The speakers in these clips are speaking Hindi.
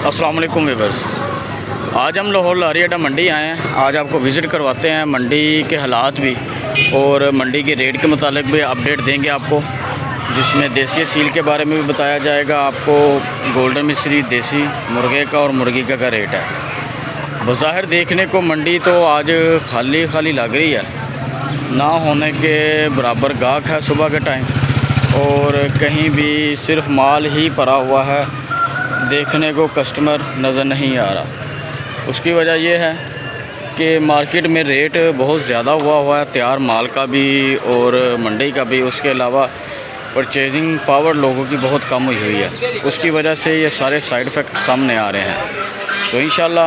अस्सलाम वालेकुम व्यूअर्स। आज हम लाहौर लारी अड्डा मंडी आए हैं। आज आपको विज़िट करवाते हैं मंडी के हालात भी और मंडी के रेट के मुतालिक भी अपडेट देंगे आपको, जिसमें देसी असील के बारे में भी बताया जाएगा आपको। गोल्डन मिश्री देसी मुर्गे का और मुर्गी का रेट है। बज़ाहिर देखने को मंडी तो आज खाली खाली लग रही है, ना होने के बराबर गाहक है सुबह के टाइम, और कहीं भी सिर्फ माल ही भरा हुआ है, देखने को कस्टमर नज़र नहीं आ रहा। उसकी वजह यह है कि मार्केट में रेट बहुत ज़्यादा हुआ है, तैयार माल का भी और मंडी का भी। उसके अलावा परचेजिंग पावर लोगों की बहुत कम हुई है, उसकी वजह से ये सारे साइड इफ़ेक्ट सामने आ रहे हैं। तो इंशाल्लाह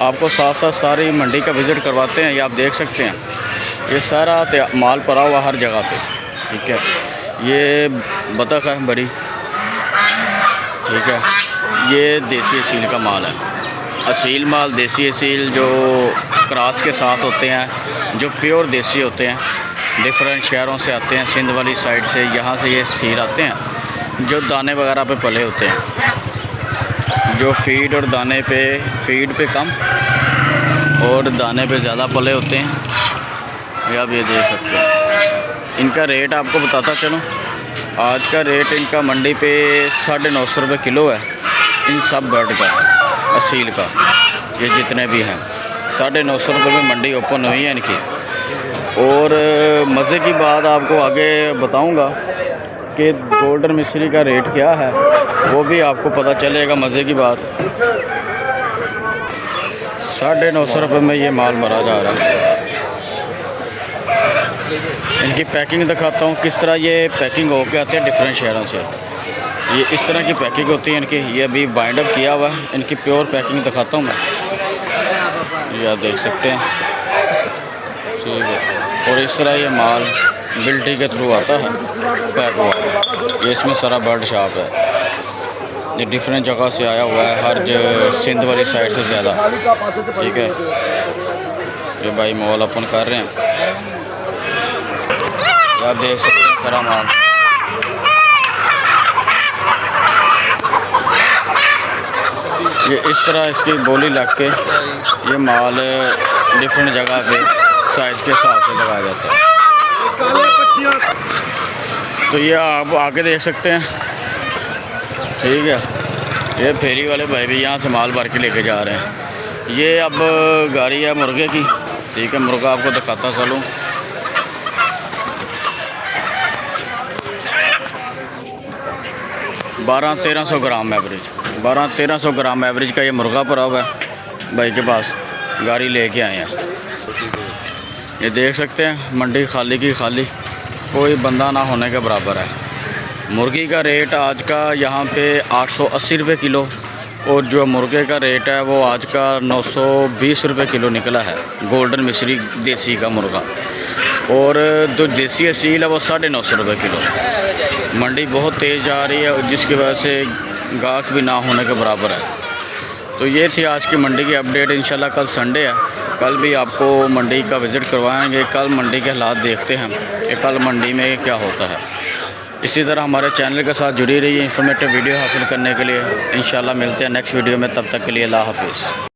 आपको साथ साथ सारी मंडी का विज़िट करवाते हैं। ये आप देख सकते हैं, ये सारा माल पड़ा हुआ हर जगह पे, ठीक है। ये बतख है बड़ी, ठीक है। ये देसी असील का माल है, असील माल देसी असील जो क्रॉस के साथ होते हैं, जो प्योर देसी होते हैं। डिफरेंट शहरों से आते हैं, सिंध वाली साइड से, यहाँ से ये असील आते हैं जो दाने वगैरह पे पले होते हैं, जो फीड और दाने पे, फीड पे कम और दाने पे ज़्यादा पले होते हैं। ये आप ये देख सकते हैं। इनका रेट आपको बताता चलूँ, आज का रेट इनका मंडी पे 950 रुपये किलो है। इन सब बर्ड का, असील का, ये जितने भी हैं 950 रुपये में मंडी ओपन हुई है इनकी। और मज़े की बात आपको आगे बताऊंगा कि गोल्डन मिश्री का रेट क्या है, वो भी आपको पता चलेगा। मज़े की बात, 950 रुपये में ये माल भरा जा रहा है। इनकी पैकिंग दिखाता हूँ, किस तरह ये पैकिंग होके आते हैं डिफरेंट शहरों से। ये इस तरह की पैकिंग होती है इनकी। ये अभी बाइंड अप किया हुआ है। इनकी प्योर पैकिंग दिखाता हूँ मैं, ये आप देख सकते हैं, ठीक है। और इस तरह ये माल बिल्टी के थ्रू आता है पैक हुआ। ये इसमें सारा बर्ड शॉप है, ये डिफरेंट जगह से आया हुआ है, हर सिंध वाली साइड से ज़्यादा, ठीक है। ये भाई मॉल ओपन कर रहे हैं, आप देख सकते हैं सारा माल। ये इस तरह इसकी बोली लग के ये माल डिफरेंट जगह पे साइज़ के हिसाब से लगाया जाता है। तो ये आप आके देख सकते हैं, ठीक है। ये फेरी वाले भाई भी यहाँ से माल भर के लेके जा रहे हैं। ये अब गाड़ी है मुर्गे की, ठीक है। मुर्गा आपको दिखाता चलूँ, 1200-1300 ग्राम एवरेज, 1200-1300 ग्राम एवरेज का ये मुर्गा पड़ा हुआ है भाई के पास। गाड़ी लेके आए हैं, ये देख सकते हैं। मंडी खाली की खाली, कोई बंदा ना होने के बराबर है। मुर्गी का रेट आज का यहाँ पे 880 रुपये किलो, और जो मुर्गे का रेट है वो आज का 920 रुपये किलो निकला है, गोल्डन मिश्री देसी का मुर्गा। और जो देसी असील है वो 950 रुपये किलो। मंडी बहुत तेज़ जा रही है, जिसकी वजह से गाहक भी ना होने के बराबर है। तो ये थी आज की मंडी की अपडेट। इंशाल्लाह कल संडे है, कल भी आपको मंडी का विज़िट करवाएंगे। कल मंडी के हालात देखते हैं कि कल मंडी में क्या होता है। इसी तरह हमारे चैनल के साथ जुड़ी रहिए इन्फॉर्मेटिव वीडियो हासिल करने के लिए। इंशाल्लाह मिलते हैं नेक्स्ट वीडियो में, तब तक के लिए अल्लाह हाफिज़।